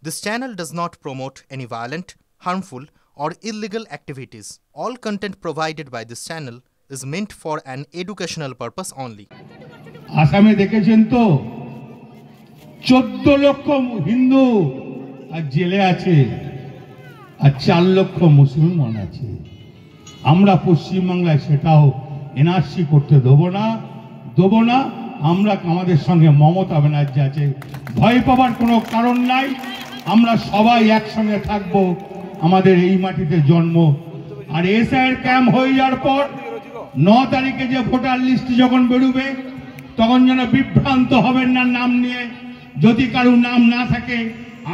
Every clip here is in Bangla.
This channel does not promote any violent, harmful, or illegal activities. All content provided by this channel is meant for an educational purpose only. আসামে দেখেছেন তো 14 লক্ষ হিন্দু আর জেলে আছে আর 4 লক্ষ মুসলমান আছে। আমরা পশ্চিমবাংলায় সেটাও এনআরসি করতে দেব না। আমরা আমাদের সঙ্গে মমতা ব্যানার্জি আছে, ভয় পাওয়ার কোনো কারণ নাই। আমরা সবাই একসঙ্গে থাকব। আমাদের এই মাটিতে জন্ম। আর এসআইয়ের ক্যাম্প হয়ে যাওয়ার পর 9 তারিখে যে ভোটার লিস্ট যখন বেরোবে তখন যেন বিভ্রান্ত হবেন না নাম নিয়ে। যদি কারো নাম না থাকে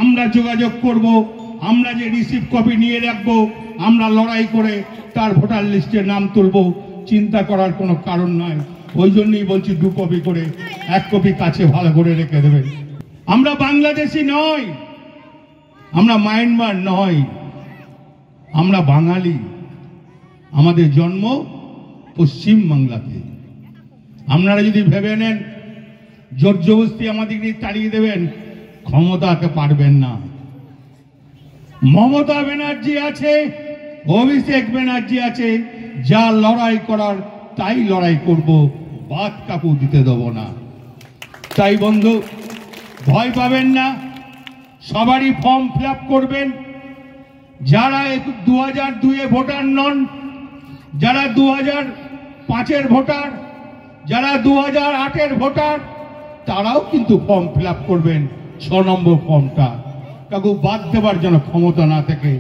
আমরা যোগাযোগ করব, আমরা যে রিসিভ কপি নিয়ে রাখবো, আমরা লড়াই করে তার ভোটার লিস্টে নাম তুলব। চিন্তা করার কোনো কারণ নয়। ওই জন্যই বলছি 2 কপি করে 1 কপি কাছে ভালো করে রেখে দেবেন। আমরা বাংলাদেশি নই, আমরা মায়ানমার নয়, আমরা বাঙালি। আমাদের জন্ম পশ্চিম বাংলাতে। আপনারা যদি ভেবে নেন জোর জবরদস্তি আমাদের তাড়িয়ে দেবেন, ক্ষমতাতে পারবেন না। মমতা ব্যানার্জি আছে, অভিষেক ব্যানার্জি আছে, যা লড়াই করার তাই লড়াই করব, বাদ কাকু দিতে দেব না। তাই বন্ধু ভয় পাবেন না, সবারই ফর্ম ফিল আপ করবেন। যারা 2002-এ ভোটার নন, যারা 2005-এর ভোটার, যারা 2008-এর ভোটার, তারাও কিন্তু ফর্ম ফিল আপ করবেন। 6 নম্বর ফর্মটা কাকু বাদ দেবার জন্য ক্ষমতা না থাকে